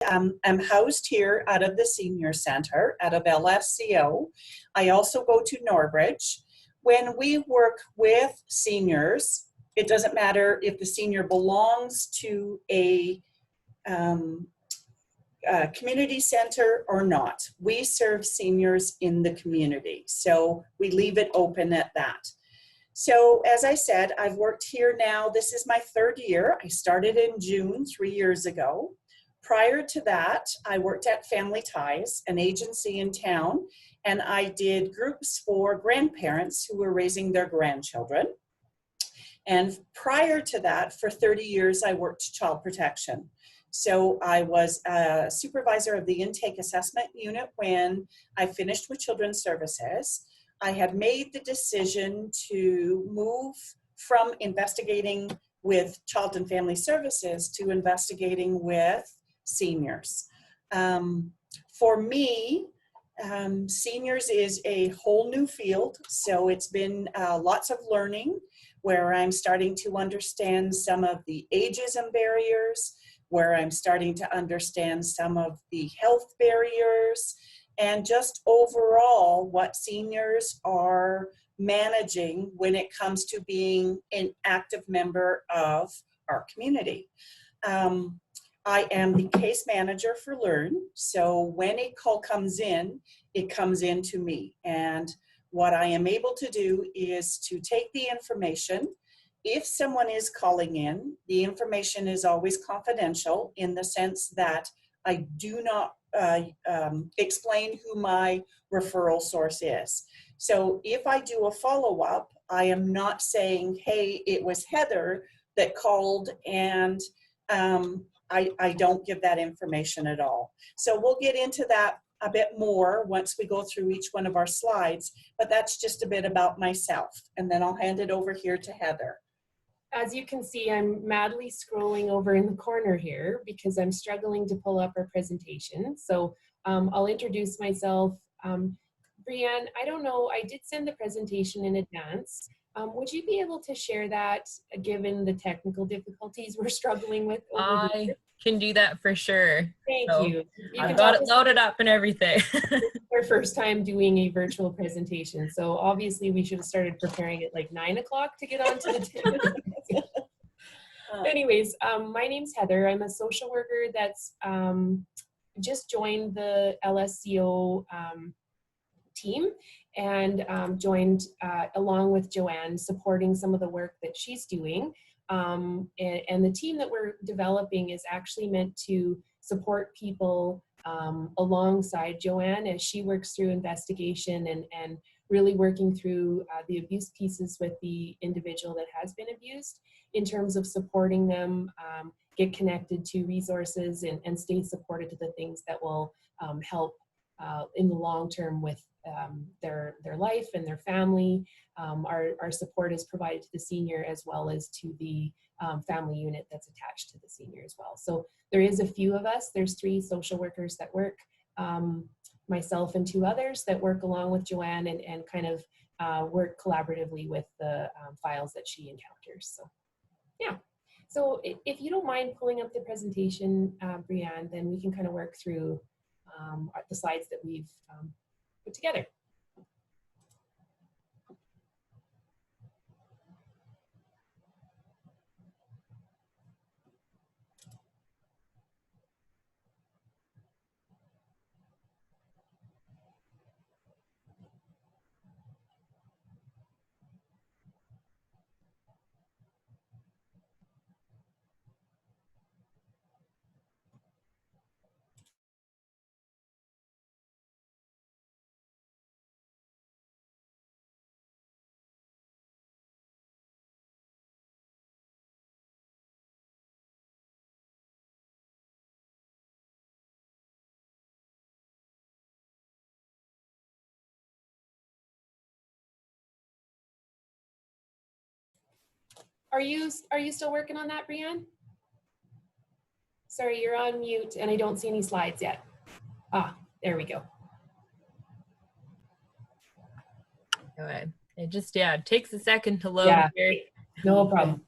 am housed here out of the Senior Center, out of LSCO. I also go to Norbridge. When we work with seniors, it doesn't matter if the senior belongs to a community center or not. We serve seniors in the community, so we leave it open at that. So as I said, I've worked here now, this is my 3rd year. I started in June 3 years ago. Prior to that, I worked at Family Ties, an agency in town, and I did groups for grandparents who were raising their grandchildren. And prior to that, for 30 years, I worked child protection. So I was a supervisor of the intake assessment unit when I finished with Children's Services. I had made the decision to move from investigating with Child and Family Services to investigating with seniors. For me, seniors is a whole new field, so it's been lots of learning where I'm starting to understand some of the ageism barriers, where I'm starting to understand some of the health barriers, and just overall what seniors are managing when it comes to being an active member of our community. I am the case manager for Learn, so when a call comes in, it comes in to me. And what I am able to do is to take the information. If someone is calling in, the information is always confidential in the sense that I do not explain who my referral source is. So if I do a follow-up, I am not saying, hey, it was Heather that called, and I don't give that information at all. So we'll get into that a bit more once we go through each one of our slides, but that's just a bit about myself. And then I'll hand it over here to Heather. As you can see, I'm madly scrolling over in the corner here because I'm struggling to pull up our presentation. So I'll introduce myself. Brianne, I don't know, I did send the presentation in advance. Would you be able to share that given the technical difficulties we're struggling with? I can do that for sure. Thank you. I've got it loaded up and everything. Our first time doing a virtual presentation. So obviously we should have started preparing at like 9 o'clock to get onto the Anyways, my name's Heather. I'm a social worker that's just joined the LSCO team and joined along with Joanne, supporting some of the work that she's doing. And the team that we're developing is actually meant to support people alongside Joanne as she works through investigation and really working through the abuse pieces with the individual that has been abused, in terms of supporting them get connected to resources and stay supported to the things that will help in the long term with their life and their family. Our support is provided to the senior as well as to the family unit that's attached to the senior as well. So there is a few of us. There's 3 social workers that work, myself and 2 others that work along with Joanne and kind of work collaboratively with the files that she encounters. So yeah. So if you don't mind pulling up the presentation, Brianne, then we can kind of work through the slides that we've put together. Are you still working on that, Brianne? Sorry, you're on mute and I don't see any slides yet. Ah, there we go. Go ahead. It just, yeah, it takes a second to load. Yeah, here. No problem.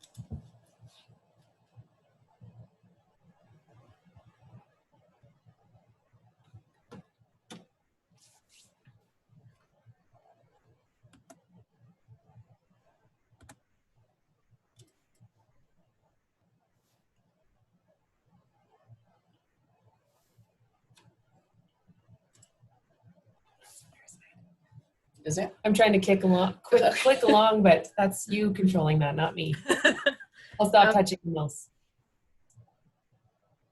Is it? I'm trying to click along, but that's you controlling that, not me. I'll stop touching the mouse.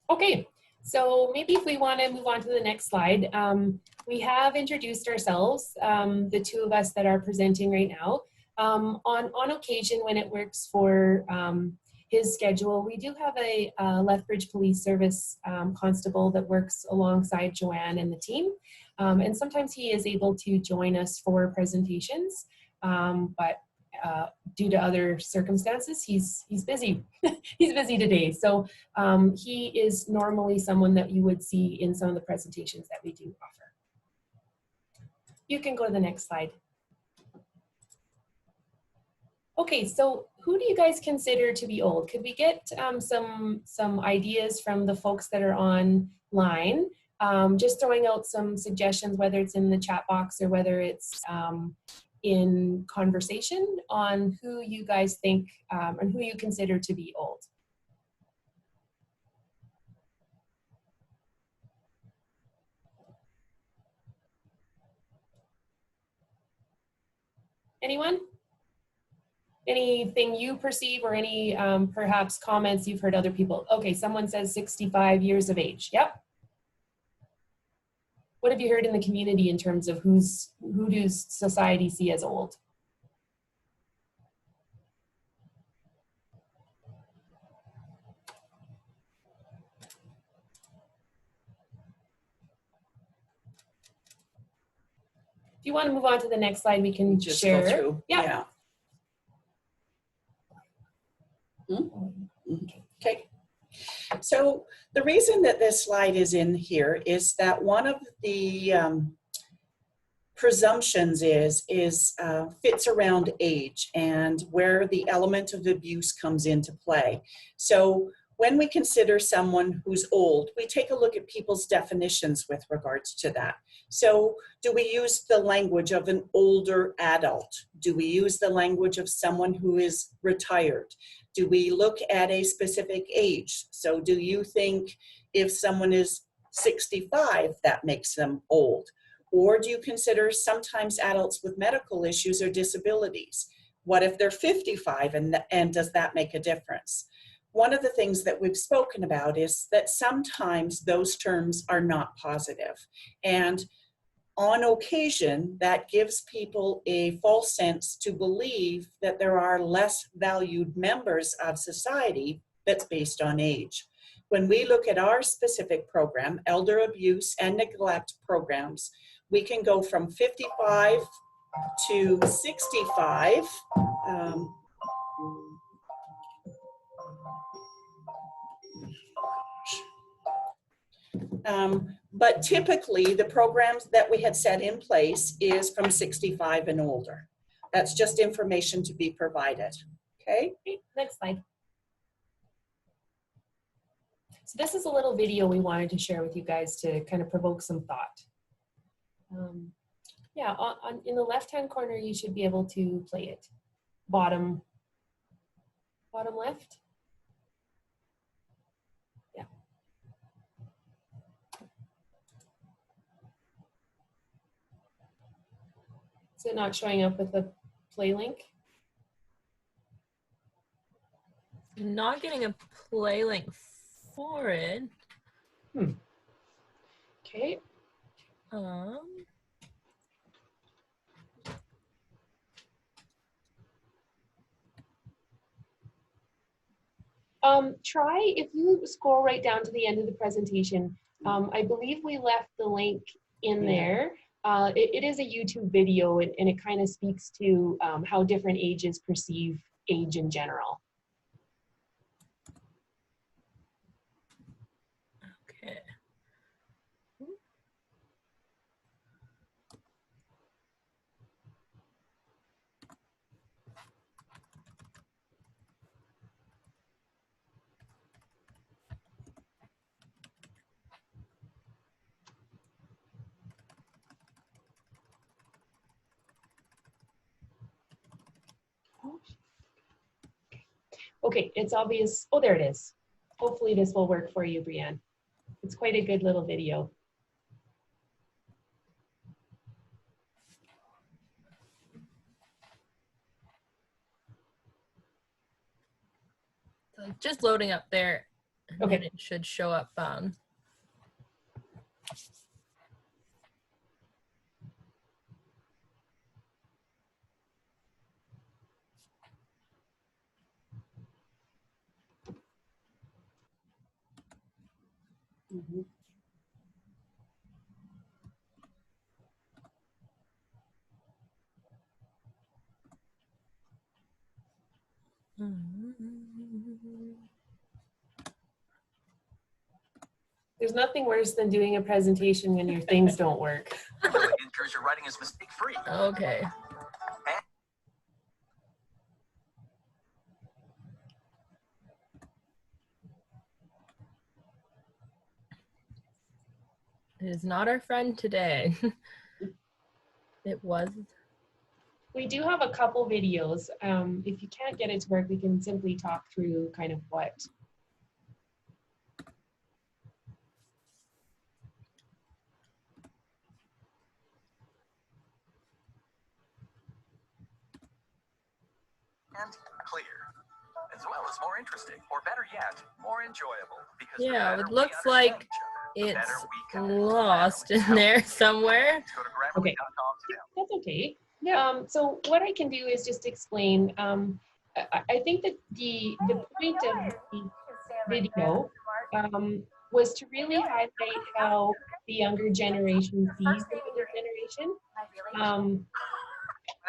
Okay, so maybe if we want to move on to the next slide, we have introduced ourselves, the two of us that are presenting right now. On occasion, when it works for his schedule, we do have a Lethbridge Police Service constable that works alongside Joanne and the team. And sometimes he is able to join us for presentations, but due to other circumstances, he's busy. He's busy today. So he is normally someone that you would see in some of the presentations that we do offer. You can go to the next slide. Okay, so who do you guys consider to be old? Could we get some ideas from the folks that are online? Just throwing out some suggestions, whether it's in the chat box or whether it's in conversation on who you guys think and who you consider to be old. Anyone? Anything you perceive or any perhaps comments you've heard other people? Okay, someone says 65 years of age. Yep. What have you heard in the community in terms of who does society see as old? If you want to move on to the next slide, we can Just share. go through. Yeah. Okay. So the reason that this slide is in here is that one of the presumptions fits around age and where the element of abuse comes into play. So when we consider someone who's old, we take a look at people's definitions with regards to that. So do we use the language of an older adult? Do we use the language of someone who is retired? Do we look at a specific age? So do you think if someone is 65, that makes them old? Or do you consider sometimes adults with medical issues or disabilities? What if they're 55 and does that make a difference? One of the things that we've spoken about is that sometimes those terms are not positive. And on occasion, that gives people a false sense to believe that there are less valued members of society that's based on age. When we look at our specific program, elder abuse and neglect programs, we can go from 55 to 65. But typically the programs that we had set in place is from 65 and older. That's just information to be provided. Okay. Next slide. So this is a little video we wanted to share with you guys to kind of provoke some thought. Yeah, in the left-hand corner, you should be able to play it. Bottom left. Yeah. Is it not showing up with the play link? I'm not getting a play link for it. Okay. Try, if you scroll right down to the end of the presentation, I believe we left the link in there. It is a YouTube video and it kind of speaks to how different ages perceive age in general. Okay. Okay, it's obvious. Oh, there it is. Hopefully this will work for you, Brianne. It's quite a good little video. Just loading up there. And Okay. then it should show up. Mhm. There's nothing worse than doing a presentation when your things don't work. Ensures your writing is mistake-free. Okay. It is not our friend today. It was. We do have a couple videos. If you can't get it to work, we can simply talk through kind of what. And clear, as well as more interesting, or better yet, more enjoyable. Because the Yeah, better it we looks understand like each other, the it's better we can lost in there somewhere. Go to Okay. grammarly.com today. That's okay. So what I can do is just explain. I think that the point of the video was to really highlight how the younger generation sees the older generation. My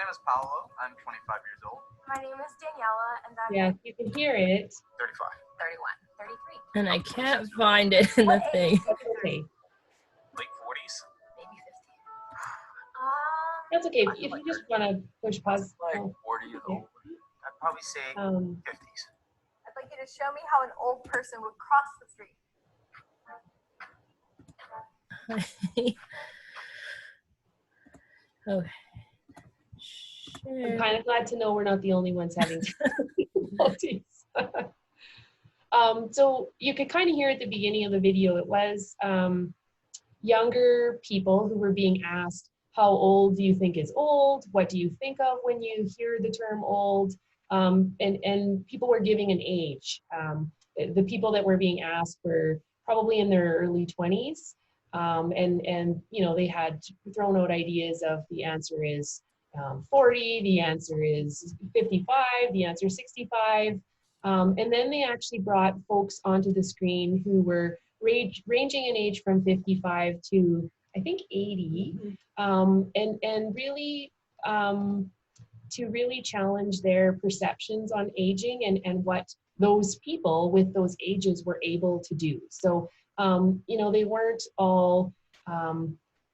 name is Paolo. I'm 25 years old. My name is Daniela, and I'm Yeah, you can hear it. 35. 31, 33, And I can't find it in the thing. That's okay. Late 40s. maybe 50. That's okay. If you just want to push pause. Like Oh, 40 years okay. old. I'd probably say 50s. I'd like you to show me how an old person would cross the street. Okay. I'm kind of glad to know we're not the only ones having difficulties. So you could kind of hear at the beginning of the video, it was younger people who were being asked, how old do you think is old? What do you think of when you hear the term old? And people were giving an age. The people that were being asked were probably in their early 20s. And you know, they had thrown out ideas of the answer is 40, the answer is 55, the answer is 65. And then they actually brought folks onto the screen who were ranging in age from 55 to, I think, 80, and really to really challenge their perceptions on aging and what those people with those ages were able to do. So, you know, they weren't all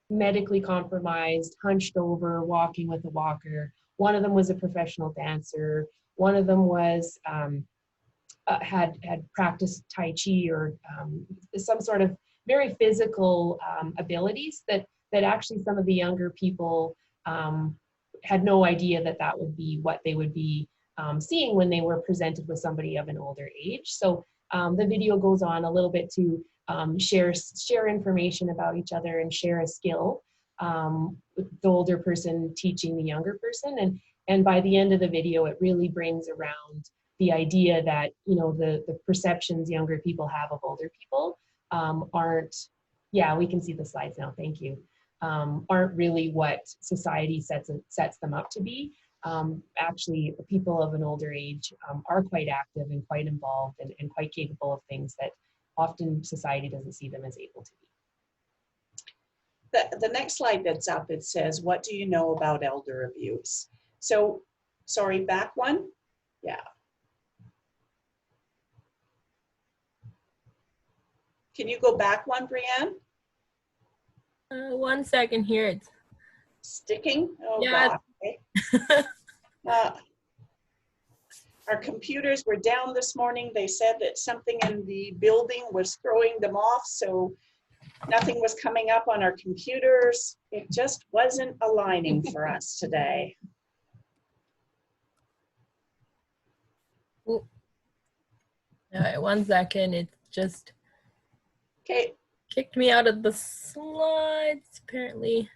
medically compromised, hunched over, walking with a walker. One of them was a professional dancer. One of them was had practiced Tai Chi or some sort of very physical abilities that actually some of the younger people had no idea that would be what they would be seeing when they were presented with somebody of an older age. So the video goes on a little bit to share information about each other and share a skill with the older person teaching the younger person. And by the end of the video, it really brings around the idea that, you know, the perceptions younger people have of older people aren't, yeah, we can see the slides now, thank you, aren't really what society sets them up to be. Actually, people of an older age are quite active and quite involved and quite capable of things that often society doesn't see them as able to be. The next slide that's up, it says, what do you know about elder abuse? So, sorry, back one? Yeah. Can you go back one, Brianne? 1 second here. It's Sticking? Oh, yeah. God. Okay. Our computers were down this morning. They said that something in the building was throwing them off, so nothing was coming up on our computers. It just wasn't aligning for us today. All right, 1 second. It's just Okay. kicked me out of the slides, apparently.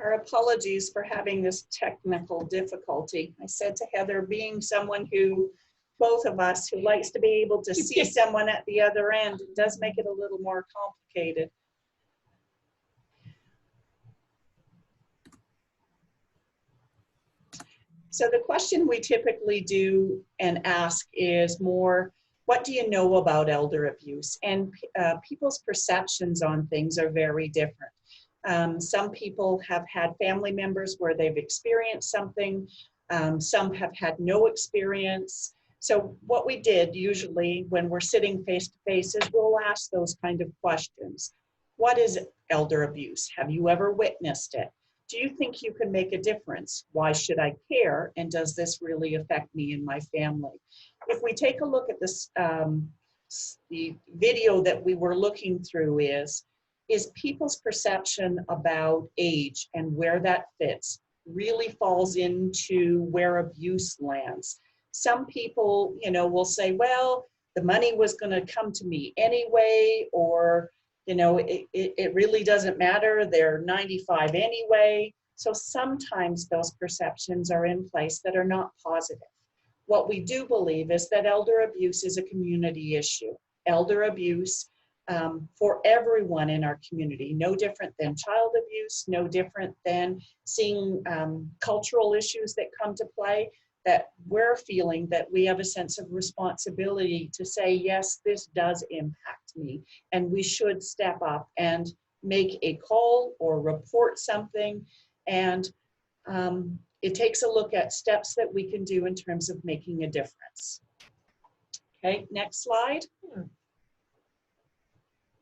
Our apologies for having this technical difficulty. I said to Heather, being someone who, both of us, who likes to be able to see someone at the other end, it does make it a little more complicated. So the question we typically do and ask is more, what do you know about elder abuse? And people's perceptions on things are very different. Some people have had family members where they've experienced something. Some have had no experience. So what we did usually when we're sitting face to face is we'll ask those kind of questions. What is elder abuse? Have you ever witnessed it? Do you think you can make a difference? Why should I care? And does this really affect me and my family? If we take a look at this, the video that we were looking through is people's perception about age and where that fits really falls into where abuse lands. Some people, you know, will say, well, the money was going to come to me anyway, or, you know, it really doesn't matter. They're 95 anyway. So sometimes those perceptions are in place that are not positive. What we do believe is that elder abuse is a community issue. Elder abuse for everyone in our community, no different than child abuse, no different than seeing cultural issues that come to play, that we're feeling that we have a sense of responsibility to say, yes, this does impact me, and we should step up and make a call or report something. And it takes a look at steps that we can do in terms of making a difference. Okay, next slide.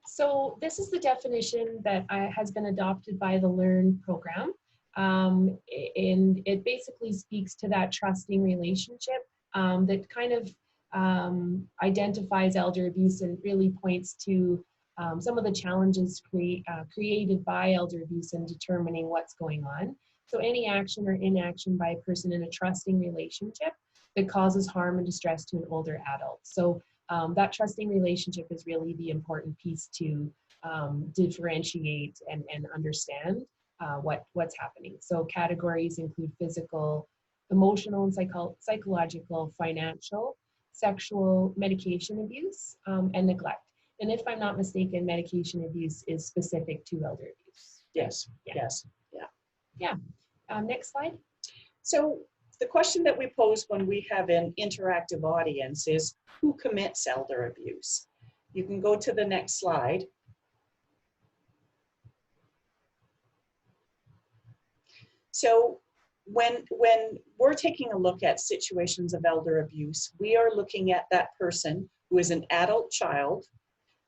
So this is the definition that has been adopted by the LEARN program. And it basically speaks to that trusting relationship that kind of identifies elder abuse and really points to some of the challenges created by elder abuse in determining what's going on. So any action or inaction by a person in a trusting relationship that causes harm and distress to an older adult. So that trusting relationship is really the important piece to differentiate and understand what's happening. So categories include physical, emotional and psychological, financial, sexual, medication abuse, and neglect. And if I'm not mistaken, medication abuse is specific to elder abuse. Yes, Yeah. yes, yeah. Yeah. Next slide. So the question that we pose when we have an interactive audience is, who commits elder abuse? You can go to the next slide. So when we're taking a look at situations of elder abuse, we are looking at that person who is an adult child,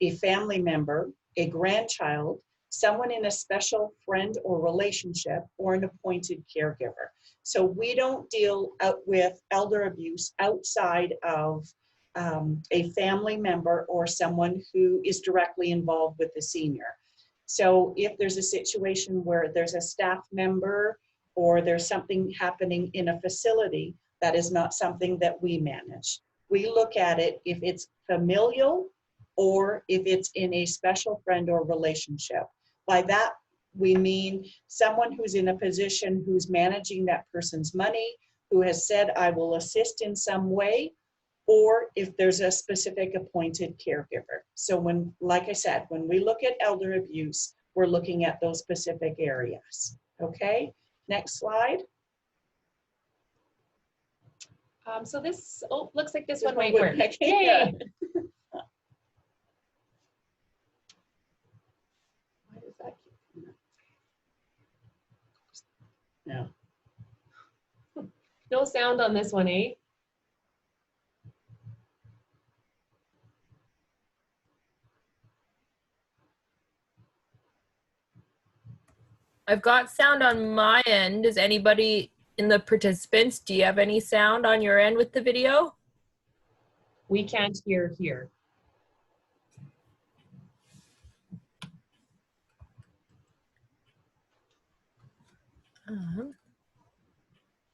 a family member, a grandchild, someone in a special friend or relationship, or an appointed caregiver. So we don't deal with elder abuse outside of a family member or someone who is directly involved with the senior. So if there's a situation where there's a staff member or there's something happening in a facility, that is not something that we manage. We look at it if it's familial or if it's in a special friend or relationship. By that, we mean someone who's in a position who's managing that person's money, who has said, I will assist in some way, or if there's a specific appointed caregiver. So when, like I said, when we look at elder abuse, we're looking at those specific areas. Okay, next slide. So this, looks like this one might work. Yeah. Yay! Why does that keep coming up? No. No sound on this one, eh? I've got sound on my end. Does anybody in the participants, do you have any sound on your end with the video? We can't hear here.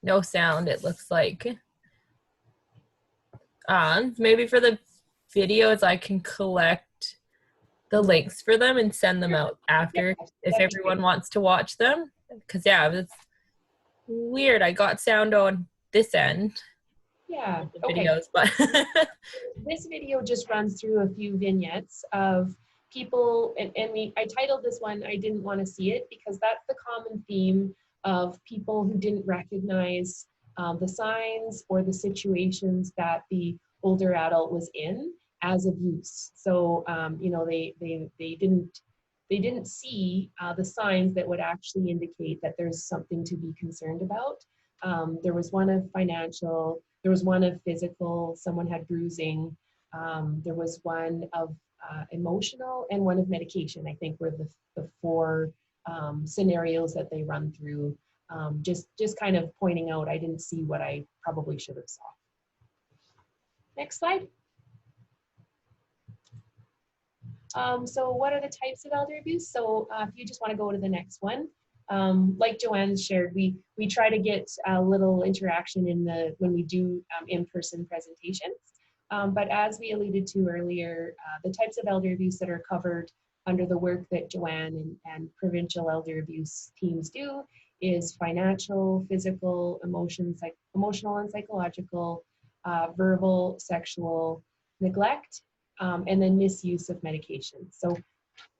No sound, it looks like. Maybe for the videos, I can collect the links for them and send them out after if everyone wants to watch them. Because yeah, it's weird. I got sound on this end, Yeah, the okay. videos, but This video just runs through a few vignettes of people, and I titled this one, I Didn't Want to See It, because that's the common theme of people who didn't recognize the signs or the situations that the older adult was in as abuse. So, you know, they didn't see the signs that would actually indicate that there's something to be concerned about. There was one of financial, there was one of physical, someone had bruising, there was one of emotional, and one of medication, I think were the four scenarios that they run through. Just kind of pointing out, I didn't see what I probably should have saw. Next slide. So what are the types of elder abuse? So if you just want to go to the next one, like Joanne shared, we try to get a little interaction in when we do in-person presentations. But as we alluded to earlier, the types of elder abuse that are covered under the work that Joanne and provincial elder abuse teams do is financial, physical, emotional and psychological, verbal, sexual, neglect, and then misuse of medication. So go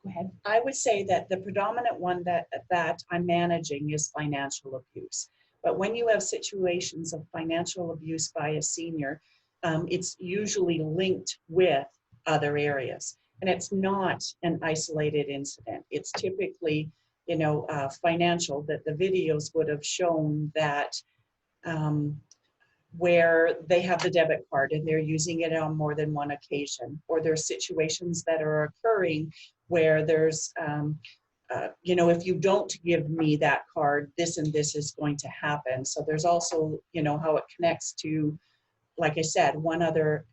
ahead. I would say that the predominant one that I'm managing is financial abuse. But when you have situations of financial abuse by a senior, it's usually linked with other areas. And it's not an isolated incident. It's typically, you know, financial, that the videos would have shown that where they have the debit card and they're using it on more than one occasion, or there's situations that are occurring where there's, you know, if you don't give me that card, this and this is going to happen. So there's also, you know, how it connects to, like I said, one other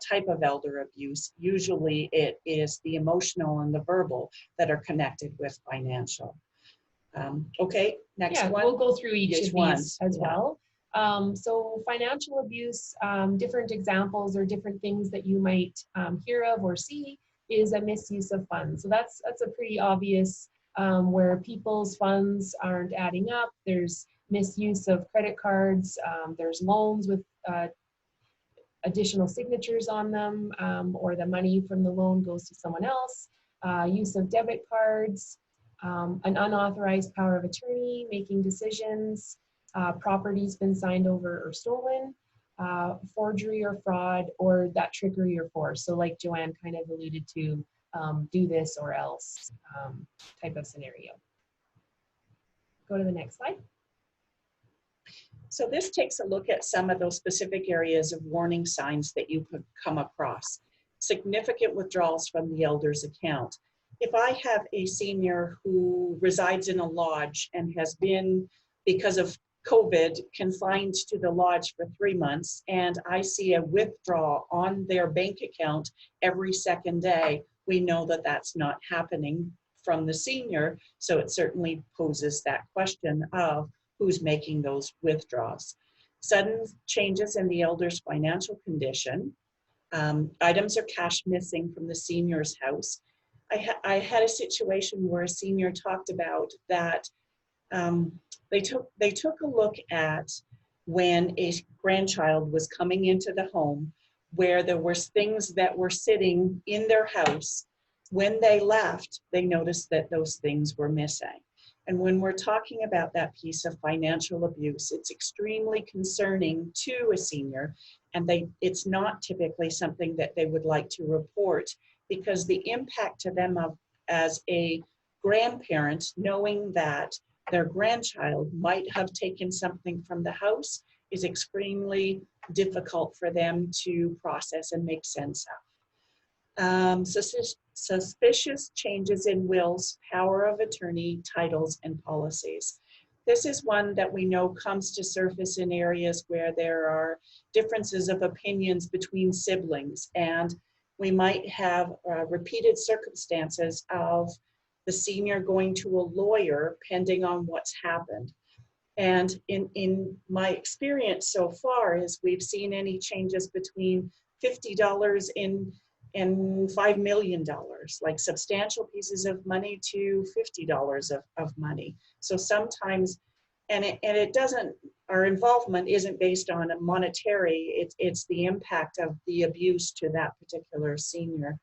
type of elder abuse. Usually it is the emotional and the verbal that are connected with financial. Okay, next one. We'll go through each of these ones, as well. So financial abuse, different examples or different things that you might hear of or see is a misuse of funds. So that's a pretty obvious where people's funds aren't adding up. There's misuse of credit cards. There's loans with additional signatures on them, or the money from the loan goes to someone else. Use of debit cards, an unauthorized power of attorney, making decisions, property's been signed over or stolen, forgery or fraud, or that trickery or force. So like Joanne kind of alluded to, do this or else type of scenario. Go to the next slide. So this takes a look at some of those specific areas of warning signs that you could come across. Significant withdrawals from the elder's account. If I have a senior who resides in a lodge and has been, because of COVID, confined to the lodge for 3 months, and I see a withdrawal on their bank account every second day, we know that that's not happening from the senior. So it certainly poses that question of who's making those withdrawals. Sudden changes in the elder's financial condition. Items or cash missing from the senior's house. I had a situation where a senior talked about that they took a look at when a grandchild was coming into the home, where there were things that were sitting in their house. When they left, they noticed that those things were missing. And when we're talking about that piece of financial abuse, it's extremely concerning to a senior, and it's not typically something that they would like to report, because the impact to them as a grandparent, knowing that their grandchild might have taken something from the house, is extremely difficult for them to process and make sense of. Suspicious changes in wills, power of attorney, titles, and policies. This is one that we know comes to surface in areas where there are differences of opinions between siblings, and we might have repeated circumstances of the senior going to a lawyer pending on what's happened. And in my experience so far is we've seen any changes between $50 in and $5 million, like substantial pieces of money to $50 of money. So sometimes, and it doesn't, our involvement isn't based on a monetary, it's the impact of the abuse to that particular senior.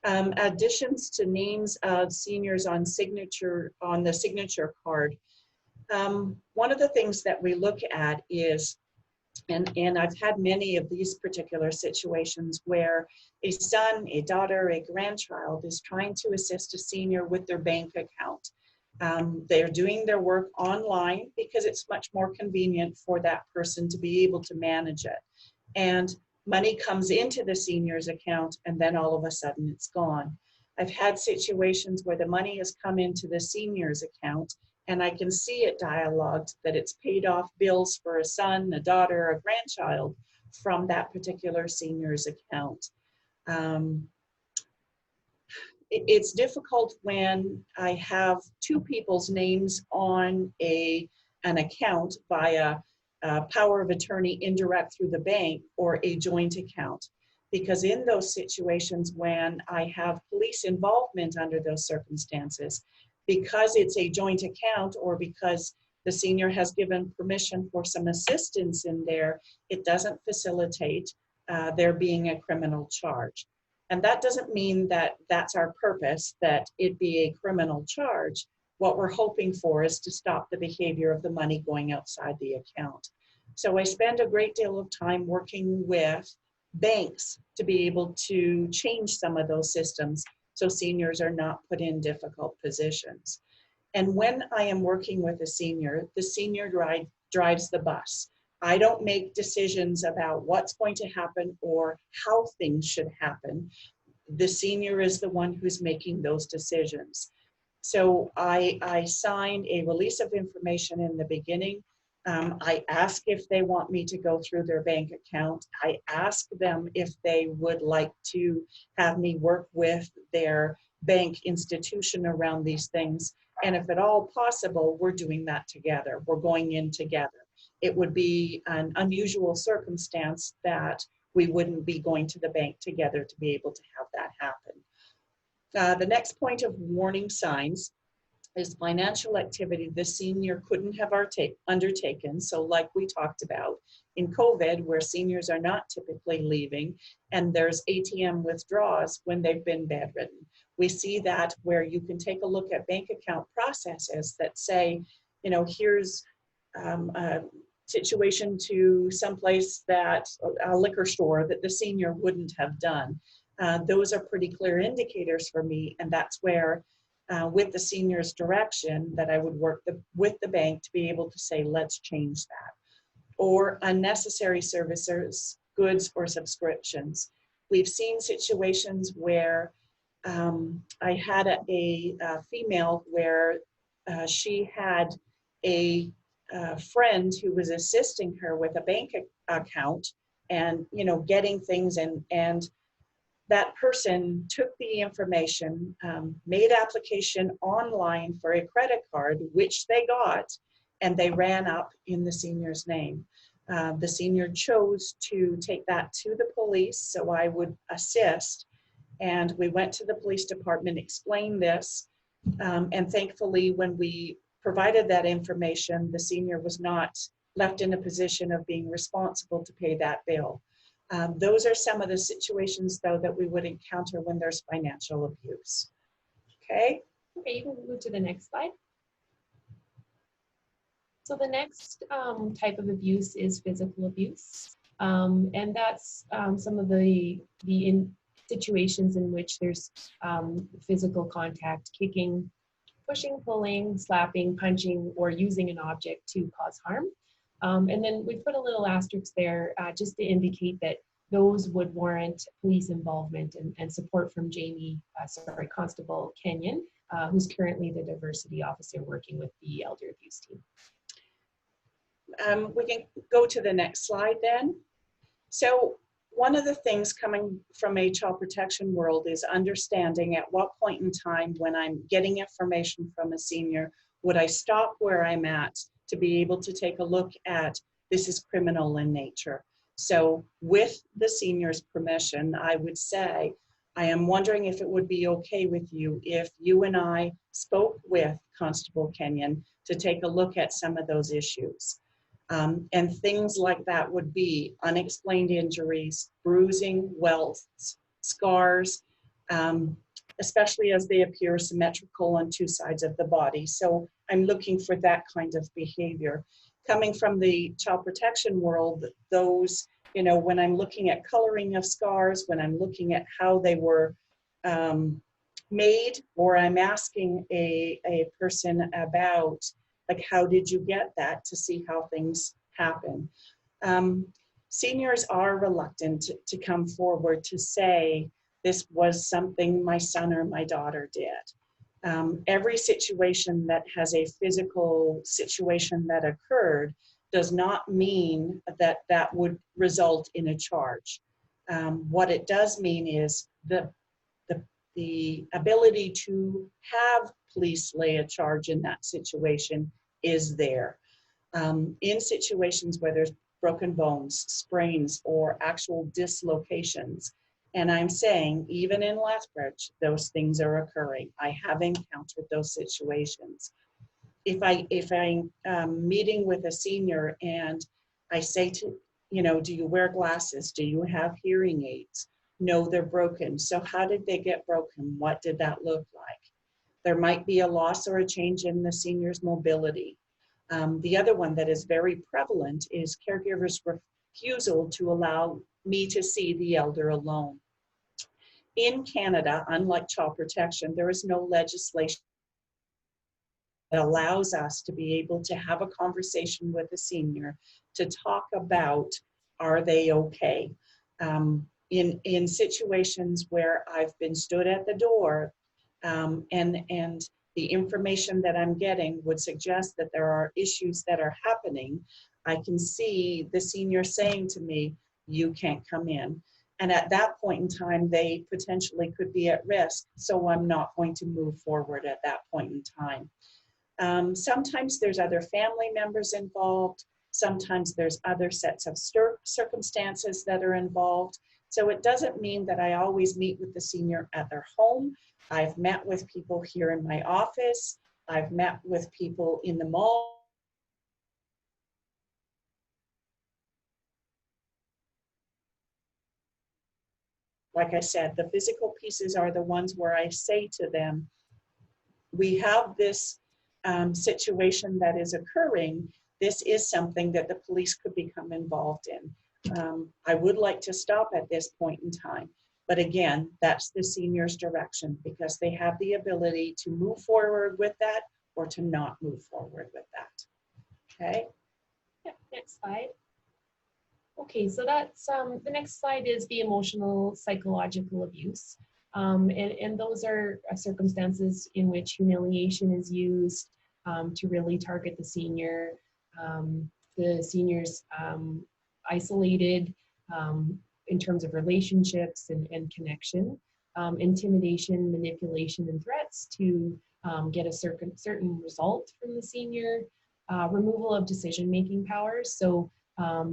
Additions to names of seniors on the signature card. One of the things that we look at is, and I've had many of these particular situations where a son, a daughter, a grandchild is trying to assist a senior with their bank account. They're doing their work online because it's much more convenient for that person to be able to manage it. And money comes into the senior's account and then all of a sudden it's gone. I've had situations where the money has come into the senior's account and I can see it dialogued that it's paid off bills for a son, a daughter, a grandchild from that particular senior's account. It's difficult when I have two people's names on an account via power of attorney indirect through the bank or a joint account. Because in those situations when I have police involvement under those circumstances, because it's a joint account or because the senior has given permission for some assistance in there, it doesn't facilitate there being a criminal charge. And that doesn't mean that that's our purpose, that it be a criminal charge. What we're hoping for is to stop the behavior of the money going outside the account. So I spend a great deal of time working with banks to be able to change some of those systems so seniors are not put in difficult positions. And when I am working with a senior, the senior drives the bus. I don't make decisions about what's going to happen or how things should happen. The senior is the one who's making those decisions. So I signed a release of information in the beginning. I ask if they want me to go through their bank account. I ask them if they would like to have me work with their bank institution around these things. And if at all possible, we're doing that together. We're going in together. It would be an unusual circumstance that we wouldn't be going to the bank together to be able to have that happen. The next point of warning signs is financial activity the senior couldn't have undertaken. So like we talked about in COVID, where seniors are not typically leaving and there's ATM withdrawals when they've been bedridden. We see that where you can take a look at bank account processes that say, you know, here's a situation to someplace that a liquor store that the senior wouldn't have done. Those are pretty clear indicators for me, and that's where with the senior's direction that I would work with the bank to be able to say, let's change that. Or unnecessary services, goods or subscriptions. We've seen situations where I had a female where she had a friend who was assisting her with a bank account and, you know, getting things and that person took the information, made application online for a credit card, which they got, and they ran up in the senior's name. The senior chose to take that to the police, so I would assist. And we went to the police department, explained this, and thankfully when we provided that information, the senior was not left in a position of being responsible to pay that bill. Those are some of the situations, though, that we would encounter when there's financial abuse. Okay? Okay, you can move to the next slide. So the next type of abuse is physical abuse. And that's some of the situations in which there's physical contact, kicking, pushing, pulling, slapping, punching, or using an object to cause harm. And then we put a little asterisk there just to indicate that those would warrant police involvement and support from Constable Kenyon, who's currently the diversity officer working with the elder abuse team. We can go to the next slide then. So one of the things coming from a child protection world is understanding at what point in time when I'm getting information from a senior, would I stop where I'm at to be able to take a look at this is criminal in nature. So with the senior's permission, I would say, I am wondering if it would be okay with you if you and I spoke with Constable Kenyon to take a look at some of those issues. And things like that would be unexplained injuries, bruising, welts, scars, especially as they appear symmetrical on two sides of the body. So I'm looking for that kind of behavior. Coming from the child protection world, those, you know, when I'm looking at coloring of scars, when I'm looking at how they were made, or I'm asking a person about, like, how did you get that, to see how things happen. Seniors are reluctant to come forward to say, this was something my son or my daughter did. Every situation that has a physical situation that occurred does not mean that that would result in a charge. What it does mean is the ability to have police lay a charge in that situation is there. In situations where there's broken bones, sprains, or actual dislocations, and I'm saying even in Lethbridge, those things are occurring. I have encountered those situations. If I'm meeting with a senior and I say to, you know, do you wear glasses? Do you have hearing aids? No, they're broken. So how did they get broken? What did that look like? There might be a loss or a change in the senior's mobility. The other one that is very prevalent is caregivers' refusal to allow me to see the elder alone. In Canada, unlike child protection, there is no legislation that allows us to be able to have a conversation with a senior to talk about, are they okay? In situations where I've been stood at the door and the information that I'm getting would suggest that there are issues that are happening, I can see the senior saying to me, you can't come in. And at that point in time, they potentially could be at risk, so I'm not going to move forward at that point in time. Sometimes there's other family members involved. Sometimes there's other sets of circumstances that are involved. So it doesn't mean that I always meet with the senior at their home. I've met with people here in my office. I've met with people in the mall. Like I said, the physical pieces are the ones where I say to them, we have this situation that is occurring. This is something that the police could become involved in. I would like to stop at this point in time. But again, that's the senior's direction, because they have the ability to move forward with that or to not move forward with that. Okay? Yeah, next slide. Okay, so that's the next slide is the emotional psychological abuse. And those are circumstances in which humiliation is used to really target the senior. The senior's isolated in terms of relationships and connection, intimidation, manipulation, and threats to get a certain result from the senior, removal of decision-making powers. So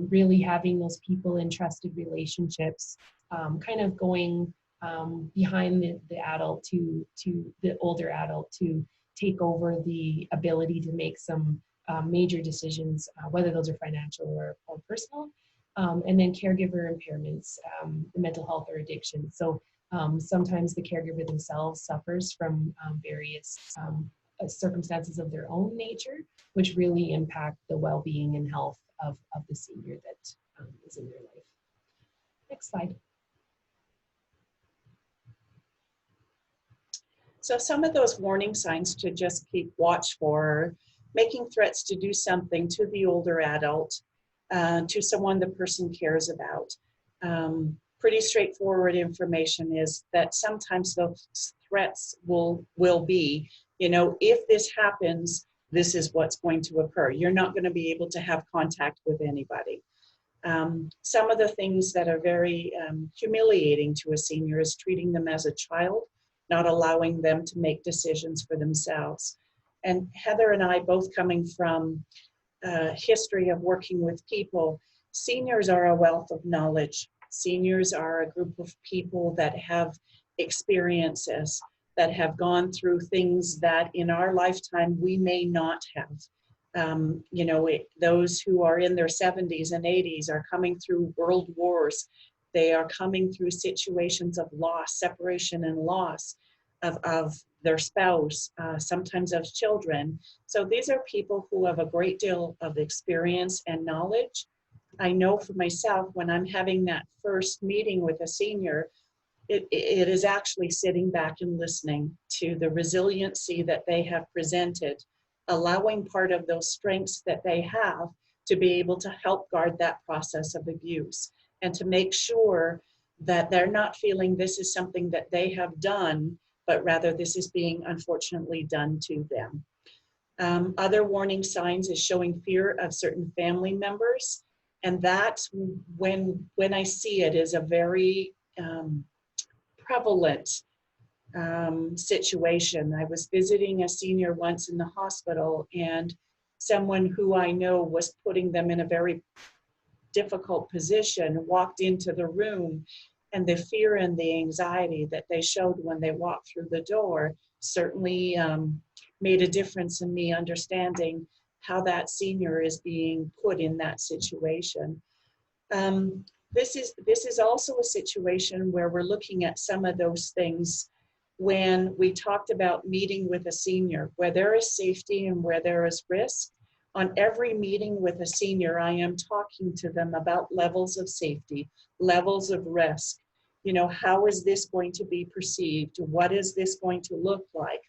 really having those people in trusted relationships, kind of going behind the adult to the older adult to take over the ability to make some major decisions, whether those are financial or personal. And then caregiver impairments, the mental health or addiction. So sometimes the caregiver themselves suffers from various circumstances of their own nature, which really impact the well-being and health of the senior that is in their life. Next slide. So some of those warning signs to just keep watch for, making threats to do something to the older adult, to someone the person cares about. Pretty straightforward information is that sometimes those threats will be, you know, if this happens, this is what's going to occur. You're not going to be able to have contact with anybody. Some of the things that are very humiliating to a senior is treating them as a child, not allowing them to make decisions for themselves. And Heather and I, both coming from history of working with people, seniors are a wealth of knowledge. Seniors are a group of people that have experiences, that have gone through things that in our lifetime we may not have. You know, those who are in their 70s and 80s are coming through world wars. They are coming through situations of loss, separation and loss of their spouse, sometimes of children. So these are people who have a great deal of experience and knowledge. I know for myself, when I'm having that first meeting with a senior, it is actually sitting back and listening to the resiliency that they have presented, allowing part of those strengths that they have to be able to help guard that process of abuse, and to make sure that they're not feeling this is something that they have done, but rather this is being unfortunately done to them. Other warning signs is showing fear of certain family members. And that, when I see it, is a very prevalent situation. I was visiting a senior once in the hospital, and someone who I know was putting them in a very difficult position walked into the room, and the fear and the anxiety that they showed when they walked through the door certainly made a difference in me understanding how that senior is being put in that situation. This is also a situation where we're looking at some of those things when we talked about meeting with a senior, where there is safety and where there is risk. On every meeting with a senior, I am talking to them about levels of safety, levels of risk. You know, how is this going to be perceived? What is this going to look like?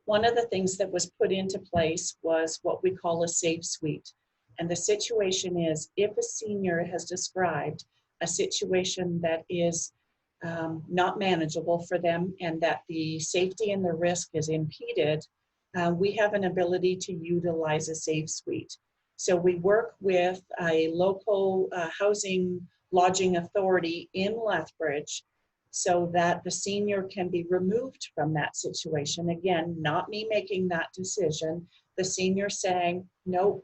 One of the things that was put into place was what we call a safe suite. And the situation is, if a senior has described a situation that is not manageable for them, and that the safety and the risk is impeded, we have an ability to utilize a safe suite. So we work with a local housing lodging authority in Lethbridge, so that the senior can be removed from that situation. Again, not me making that decision, the senior saying, no,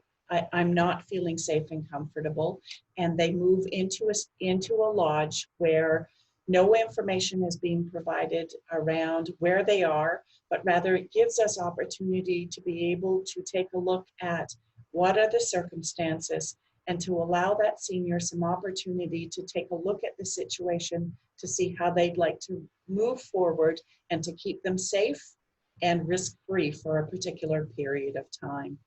I'm not feeling safe and comfortable, and they move into a lodge where no information is being provided around where they are, but rather it gives us opportunity to be able to take a look at what are the circumstances, and to allow that senior some opportunity to take a look at the situation to see how they'd like to move forward and to keep them safe and risk-free for a particular period of time.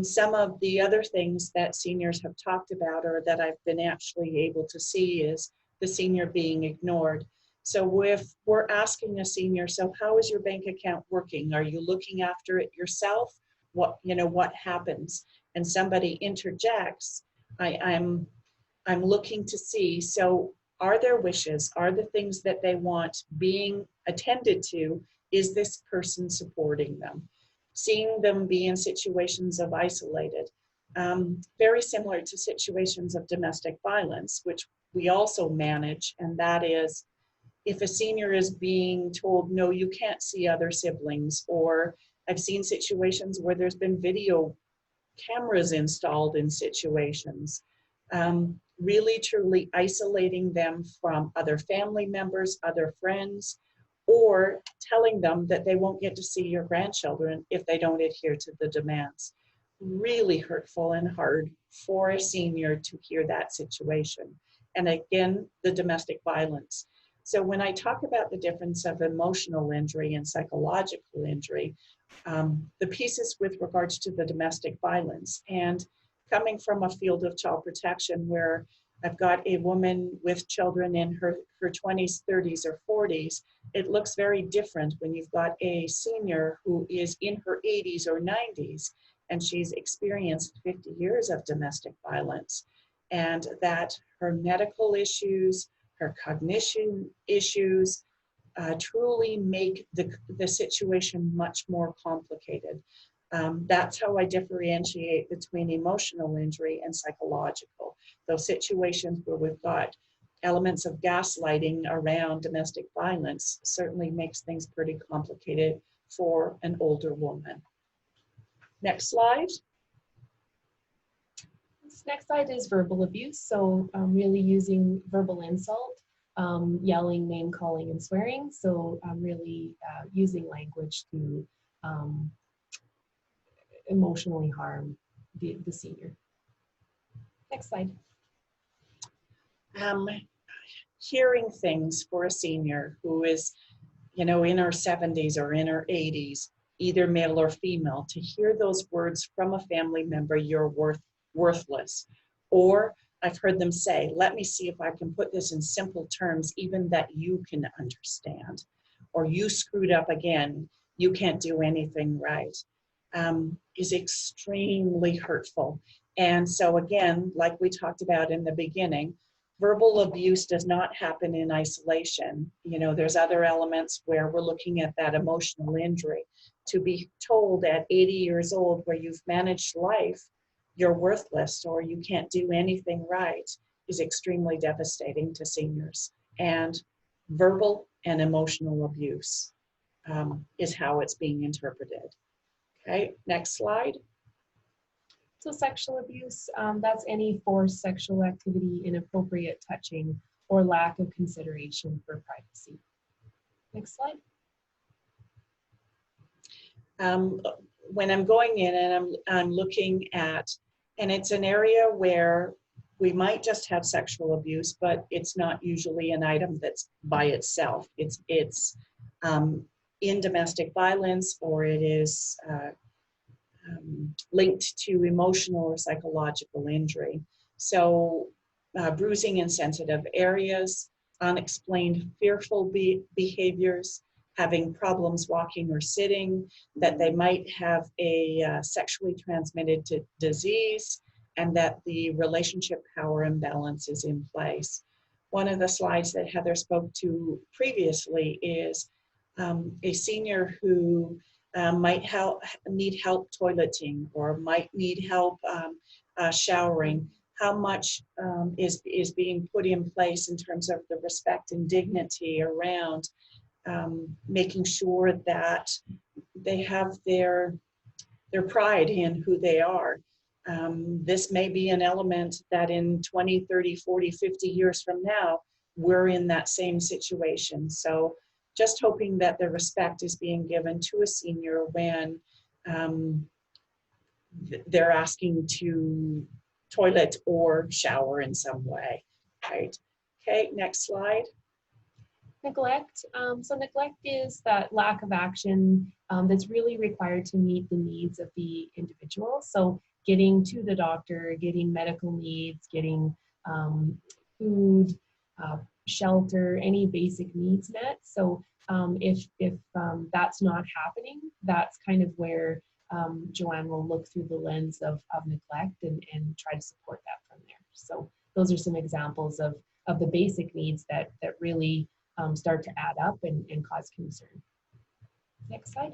Some of the other things that seniors have talked about, or that I've been actually able to see, is the senior being ignored. So if we're asking a senior, so how is your bank account working? Are you looking after it yourself? What happens? And somebody interjects, I'm looking to see, so are their wishes, are the things that they want being attended to? Is this person supporting them? Seeing them be in situations of isolated, very similar to situations of domestic violence, which we also manage, and that is if a senior is being told, no, you can't see other siblings, or I've seen situations where there's been video cameras installed in situations, really truly isolating them from other family members, other friends, or telling them that they won't get to see your grandchildren if they don't adhere to the demands. Really hurtful and hard for a senior to hear that situation. And again, the domestic violence. So when I talk about the difference of emotional injury and psychological injury, the pieces with regards to the domestic violence, and coming from a field of child protection where I've got a woman with children in her 20s, 30s, or 40s, it looks very different when you've got a senior who is in her 80s or 90s, and she's experienced 50 years of domestic violence, and that her medical issues, her cognition issues, truly make the situation much more complicated. That's how I differentiate between emotional injury and psychological. Those situations where we've got elements of gaslighting around domestic violence certainly makes things pretty complicated for an older woman. Next slide. This next slide is verbal abuse. So really using verbal insult. yelling, name calling, and swearing. So really using language to emotionally harm the senior. Next slide. Hearing things for a senior who is, you know, in her 70s or in her 80s, either male or female, to hear those words from a family member, you're worthless. Or I've heard them say, let me see if I can put this in simple terms, even that you can understand. Or you screwed up again, you can't do anything right, is extremely hurtful. And so again, like we talked about in the beginning, verbal abuse does not happen in isolation. You know, there's other elements where we're looking at that emotional injury. To be told at 80 years old where you've managed life, you're worthless or you can't do anything right is extremely devastating to seniors. And verbal and emotional abuse is how it's being interpreted. Okay, next slide. So sexual abuse, that's any forced sexual activity, inappropriate touching, or lack of consideration for privacy. Next slide. When I'm going in and I'm looking at, and it's an area where we might just have sexual abuse, but it's not usually an item that's by itself. It's in domestic violence, or it is linked to emotional or psychological injury. So bruising in sensitive areas, unexplained fearful behaviors, having problems walking or sitting, that they might have a sexually transmitted disease, and that the relationship power imbalance is in place. One of the slides that Heather spoke to previously is a senior who might need help toileting or might need help showering. How much is being put in place in terms of the respect and dignity around making sure that they have their pride in who they are. This may be an element that in 20, 30, 40, 50 years from now, we're in that same situation. So just hoping that the respect is being given to a senior when they're asking to toilet or shower in some way, right? Okay, next slide. Neglect. So neglect is that lack of action that's really required to meet the needs of the individual. So getting to the doctor, getting medical needs, getting food, shelter, any basic needs met. So if that's not happening, that's kind of where Joanne will look through the lens of neglect and try to support that from there. So those are some examples of the basic needs that really start to add up and cause concern. Next slide.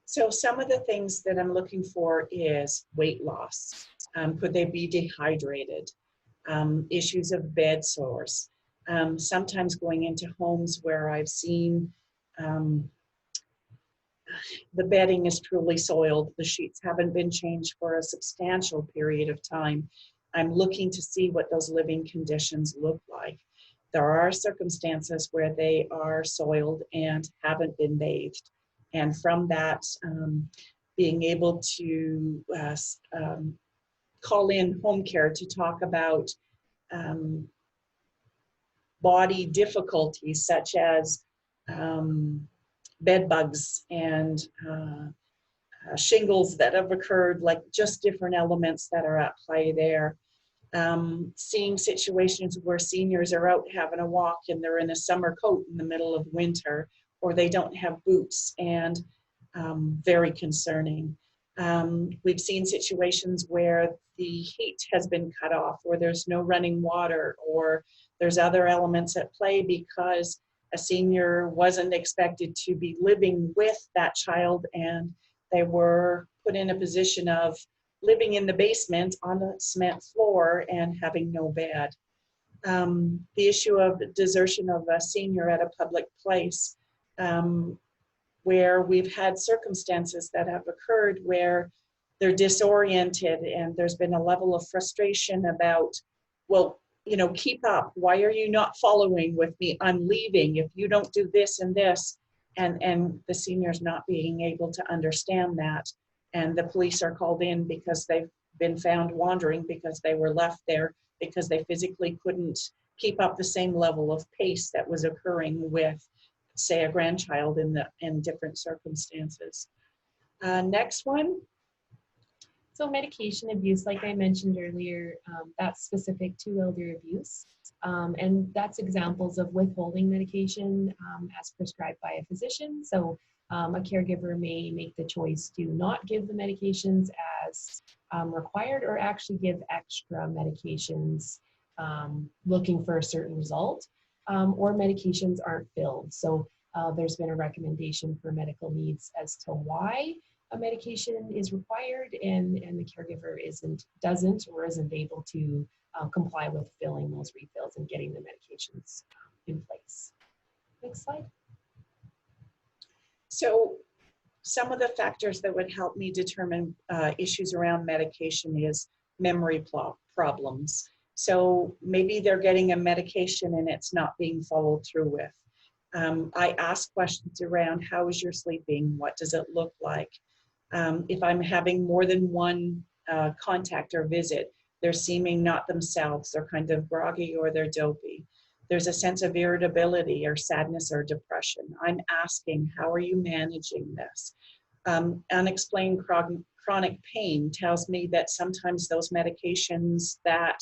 So some of the things that I'm looking for is weight loss. Could they be dehydrated? Issues of bed sores. Sometimes going into homes where I've seen the bedding is truly soiled, the sheets haven't been changed for a substantial period of time. I'm looking to see what those living conditions look like. There are circumstances where they are soiled and haven't been bathed. And from that, being able to call in home care to talk about body difficulties such as bed bugs and shingles that have occurred, like just different elements that are at play there. Seeing situations where seniors are out having a walk and they're in a summer coat in the middle of winter, or they don't have boots, and very concerning. We've seen situations where the heat has been cut off, or there's no running water, or there's other elements at play because a senior wasn't expected to be living with that child, and they were put in a position of living in the basement on a cement floor and having no bed. The issue of desertion of a senior at a public place, where we've had circumstances that have occurred where they're disoriented and there's been a level of frustration about, well, you know, keep up. Why are you not following with me? I'm leaving if you don't do this and this. And the seniors not being able to understand that. And the police are called in because they've been found wandering because they were left there because they physically couldn't keep up the same level of pace that was occurring with, say, a grandchild in different circumstances. Next one. So medication abuse, like I mentioned earlier, that's specific to elder abuse. And that's examples of withholding medication as prescribed by a physician. So a caregiver may make the choice to not give the medications as required, or actually give extra medications looking for a certain result, or medications aren't filled. So there's been a recommendation for medical needs as to why a medication is required, and the caregiver doesn't or isn't able to comply with filling those refills and getting the medications in place. Next slide. So some of the factors that would help me determine issues around medication is memory problems. So maybe they're getting a medication and it's not being followed through with. I ask questions around, how is your sleeping? What does it look like? If I'm having more than one contact or visit, they're seeming not themselves, they're kind of groggy or they're dopey. There's a sense of irritability or sadness or depression. I'm asking, how are you managing this? Unexplained chronic pain tells me that sometimes those medications that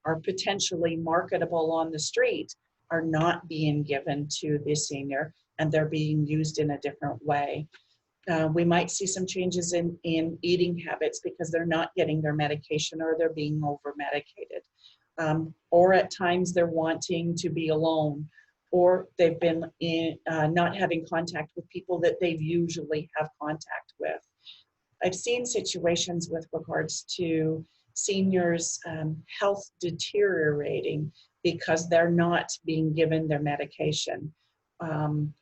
are potentially marketable on the street are not being given to the senior, and they're being used in a different way. We might see some changes in eating habits because they're not getting their medication or they're being over-medicated. Or at times they're wanting to be alone, or they've been not having contact with people that they usually have contact with. I've seen situations with regards to seniors' health deteriorating because they're not being given their medication.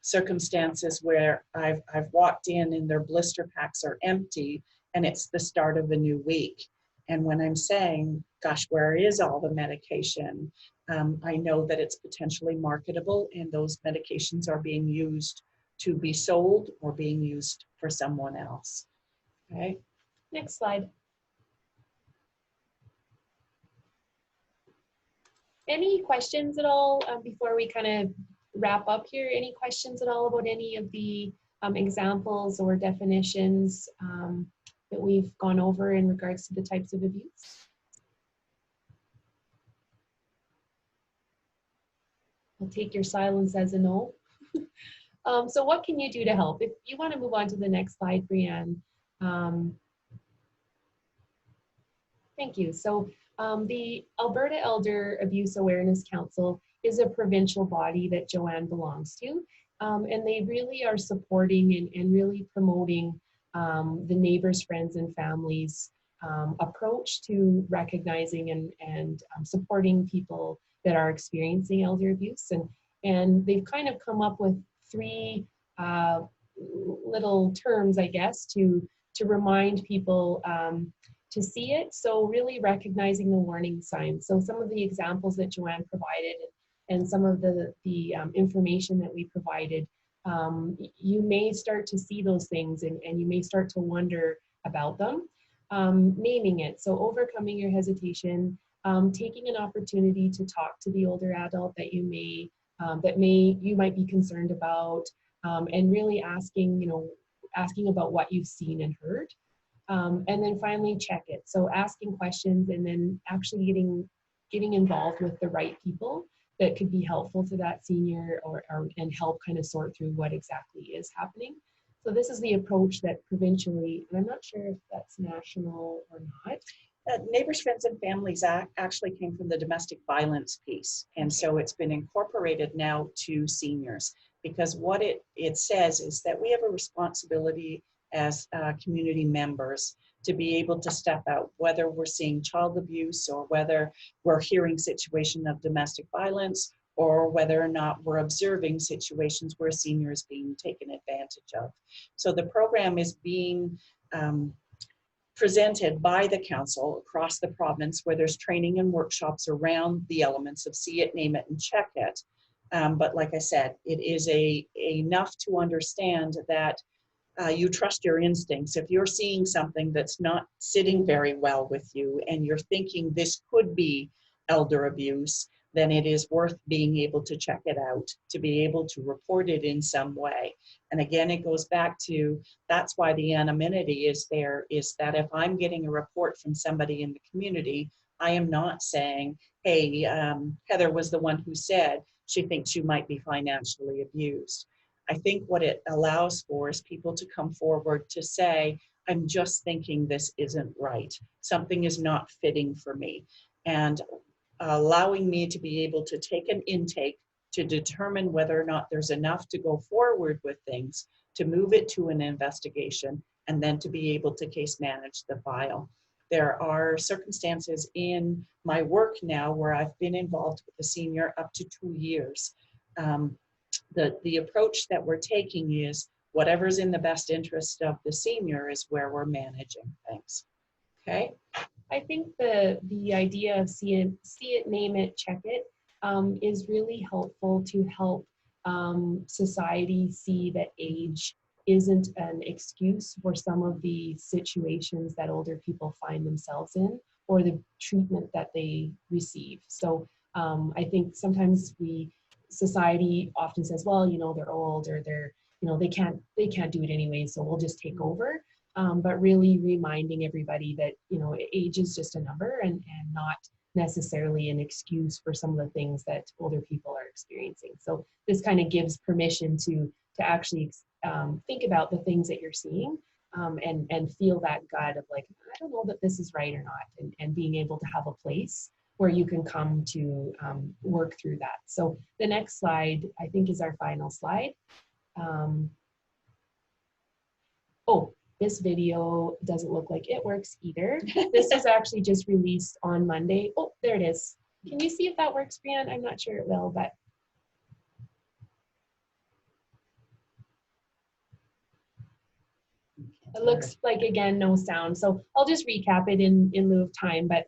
Circumstances where I've walked in and their blister packs are empty and it's the start of a new week. And when I'm saying, gosh, where is all the medication? I know that it's potentially marketable and those medications are being used to be sold or being used for someone else. Okay. Next slide. Any questions at all before we kind of wrap up here? Any questions at all about any of the examples or definitions that we've gone over in regards to the types of abuse? I'll take your silence as a no. So what can you do to help? If you want to move on to the next slide, Brianne. Thank you. So the Alberta Elder Abuse Awareness Council is a provincial body that Joanne belongs to. And they really are supporting and really promoting the neighbors, friends, and families approach to recognizing and supporting people that are experiencing elder abuse. And they've kind of come up with three little terms, I guess, to remind people to see it. So really recognizing the warning signs. So some of the examples that Joanne provided and some of the information that we provided, you may start to see those things and you may start to wonder about them. Naming it, so overcoming your hesitation, taking an opportunity to talk to the older adult that you might be concerned about, and really asking about what you've seen and heard. And then finally check it. So asking questions and then actually getting involved with the right people that could be helpful to that senior and help kind of sort through what exactly is happening. So this is the approach that provincially, and I'm not sure if that's national or not. Neighbors, Friends, and Families actually came from the domestic violence piece. And so it's been incorporated now to seniors, because what it says is that we have a responsibility as community members to be able to step out, whether we're seeing child abuse or whether we're hearing situation of domestic violence, or whether or not we're observing situations where senior is being taken advantage of. So the program is being presented by the council across the province, where there's training and workshops around the elements of see it, name it, and check it. But like I said, it is enough to understand that you trust your instincts. If you're seeing something that's not sitting very well with you and you're thinking this could be elder abuse, then it is worth being able to check it out, to be able to report it in some way. And again, it goes back to, that's why the anonymity is there, is that if I'm getting a report from somebody in the community, I am not saying, hey, Heather was the one who said she thinks you might be financially abused. I think what it allows for is people to come forward to say, I'm just thinking this isn't right. Something is not fitting for me. And allowing me to be able to take an intake to determine whether or not there's enough to go forward with things, to move it to an investigation, and then to be able to case manage the file. There are circumstances in my work now where I've been involved with a senior up to 2 years. The approach that we're taking is whatever's in the best interest of the senior is where we're managing things. Okay. I think the idea of see it, name it, check it is really helpful to help society see that age isn't an excuse for some of the situations that older people find themselves in or the treatment that they receive. So I think sometimes society often says, well, you know, they're old or they're, you know, they can't do it anyway, so we'll just take over. But really reminding everybody that, you know, age is just a number and not necessarily an excuse for some of the things that older people are experiencing. So this kind of gives permission to actually think about the things that you're seeing and feel that gut of like, I don't know that this is right or not, and being able to have a place where you can come to work through that. So the next slide, I think, is our final slide. Oh, this video doesn't look like it works either. This was actually just released on Monday. Oh, there it is. Can you see if that works, Brianne? I'm not sure it will, but. It looks like, again, no sound. So I'll just recap it in lieu of time, but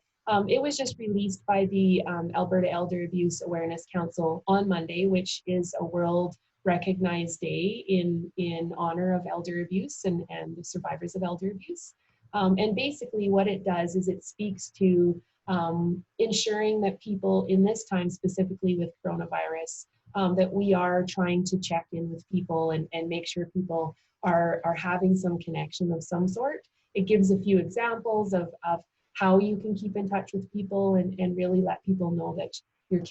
it was just released by the Alberta Elder Abuse Awareness Council on Monday, which is a world recognized day in honor of elder abuse and the survivors of elder abuse. And basically what it does is it speaks to ensuring that people in this time, specifically with coronavirus, that we are trying to check in with people and make sure people are having some connection of some sort. It gives a few examples of how you can keep in touch with people and really let people know that you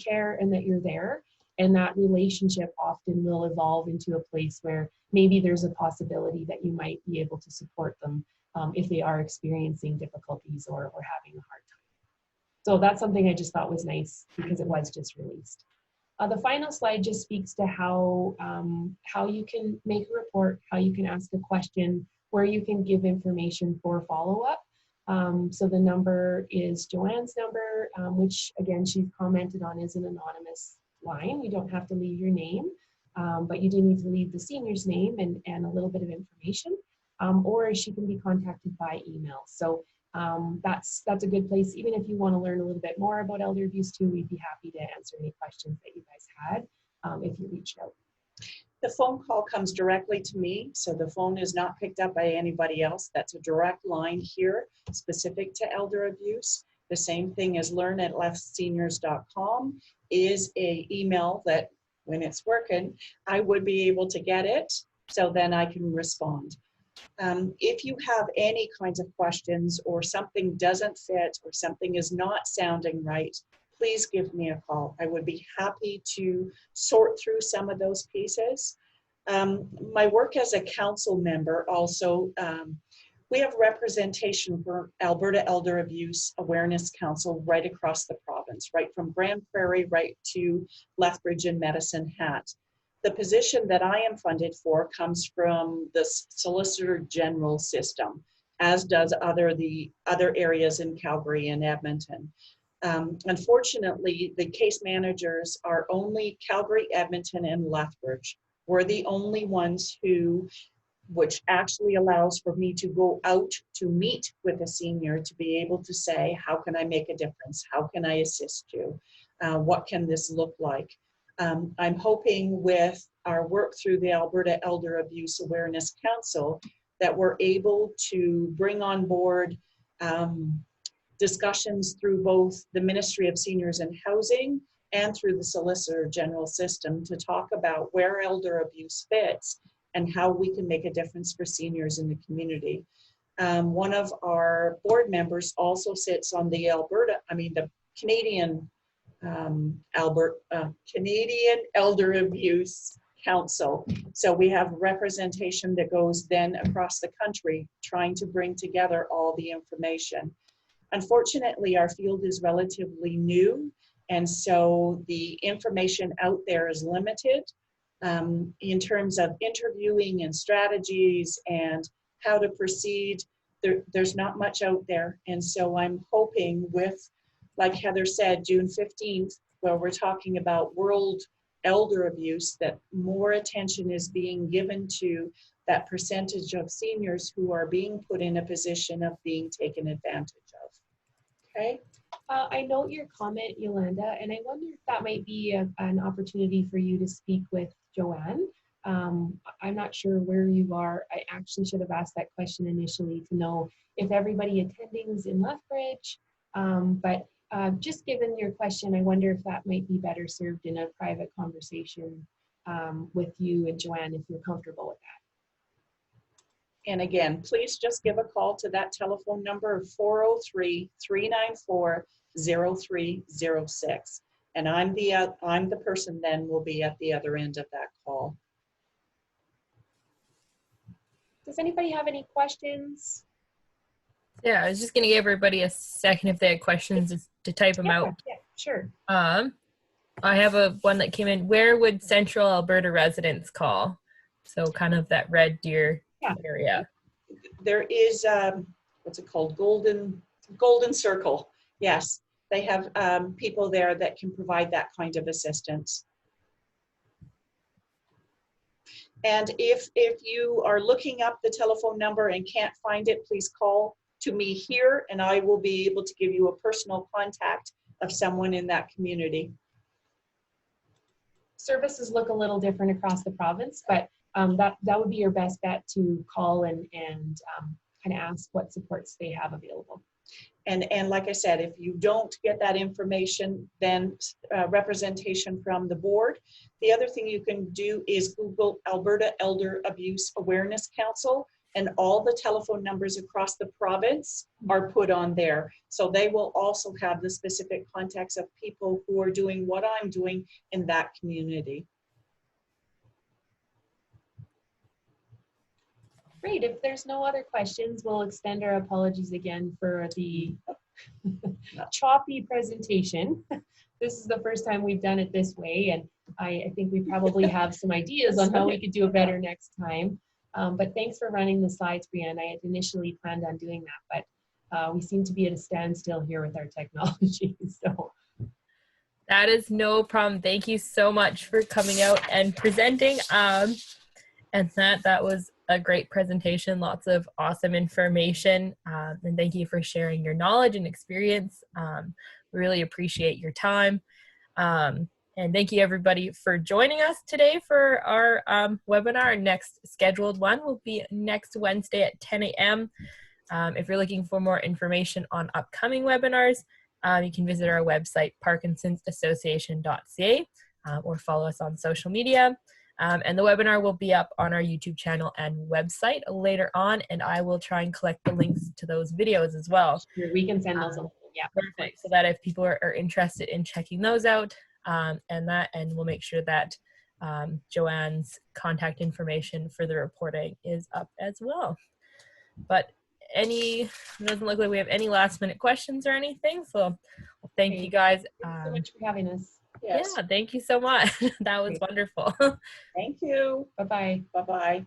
care and that you're there. And that relationship often will evolve into a place where maybe there's a possibility that you might be able to support them if they are experiencing difficulties or having a hard time. So that's something I just thought was nice because it was just released. The final slide just speaks to how you can make a report, how you can ask a question, where you can give information for follow-up. So the number is Joanne's number, which again, she's commented on is an anonymous line. You don't have to leave your name, but you do need to leave the senior's name and a little bit of information, or she can be contacted by email. So that's a good place. Even if you want to learn a little bit more about elder abuse too, we'd be happy to answer any questions that you guys had if you reached out. The phone call comes directly to me, so the phone is not picked up by anybody else. That's a direct line here specific to elder abuse. The same thing as learn@leftseniors.com is a email that when it's working, I would be able to get it, so then I can respond. If you have any kinds of questions or something doesn't fit or something is not sounding right, please give me a call. I would be happy to sort through some of those pieces. My work as a council member also, we have representation for Alberta Elder Abuse Awareness Council right across the province, right from Grand Prairie right to Lethbridge and Medicine Hat. The position that I am funded for comes from the Solicitor General system, as does the other areas in Calgary and Edmonton. Unfortunately, the case managers are only Calgary, Edmonton, and Lethbridge. We're the only ones who which actually allows for me to go out to meet with a senior to be able to say, how can I make a difference? How can I assist you? What can this look like? I'm hoping with our work through the Alberta Elder Abuse Awareness Council that we're able to bring on board discussions through both the Ministry of Seniors and Housing and through the Solicitor General system to talk about where elder abuse fits and how we can make a difference for seniors in the community. One of our board members also sits on the the Canadian Canadian Elder Abuse Council. So we have representation that goes then across the country trying to bring together all the information. Unfortunately, our field is relatively new, and so the information out there is limited in terms of interviewing and strategies and how to proceed. There's not much out there, and so I'm hoping with, like Heather said, June 15th, where we're talking about World Elder Abuse, that more attention is being given to that percentage of seniors who are being put in a position of being taken advantage of. Okay. I note your comment, Yolanda, and I wonder if that might be an opportunity for you to speak with Joanne. I'm not sure where you are. I actually should have asked that question initially to know if everybody attending is in Lethbridge, but just given your question, I wonder if that might be better served in a private conversation with you and Joanne, if you're comfortable with that. And again, please just give a call to that telephone number of 403-394-0306. And I'm the person then will be at the other end of that call. Does anybody have any questions? Yeah, I was just gonna give everybody a second if they had questions just to type them out. Yeah, sure. I have one that came in. Where would Central Alberta residents call? So kind of that Red Deer area. There is, what's it called? Golden Circle. Yes, they have people there that can provide that kind of assistance. And if you are looking up the telephone number and can't find it, please call to me here and I will be able to give you a personal contact of someone in that community. Services look a little different across the province, but that would be your best bet, to call and kind of ask what supports they have available. And like I said, if you don't get that information, then representation from the board. The other thing you can do is Google Alberta Elder Abuse Awareness Council, and all the telephone numbers across the province are put on there. So they will also have the specific contacts of people who are doing what I'm doing in that community. Great. If there's no other questions, we'll extend our apologies again for the choppy presentation. This is the first time we've done it this way, and I think we probably have some ideas on how we could do it better next time. But thanks for running the slides, Brianne. I had initially planned on doing that, but we seem to be at a standstill here with our technology. So that is no problem. Thank you so much for coming out and presenting. And that was a great presentation, lots of awesome information. And thank you for sharing your knowledge and experience. We really appreciate your time. And thank you everybody for joining us today for our webinar. Our next scheduled one will be next Wednesday at 10 a.m. If you're looking for more information on upcoming webinars, you can visit our website, parkinsonsassociation.ca, or follow us on social media. And the webinar will be up on our YouTube channel and website later on, and I will try and collect the links to those videos as well. sure, we can send those. Yeah, perfect. So that if people are interested in checking those out, and we'll make sure that Joanne's contact information for the reporting is up as well. But it doesn't look like we have any last minute questions or anything. So thank you guys. Thanks so much for having us. Yes. Yeah, thank you so much. That was wonderful. Thank you. Bye-bye. Bye-bye.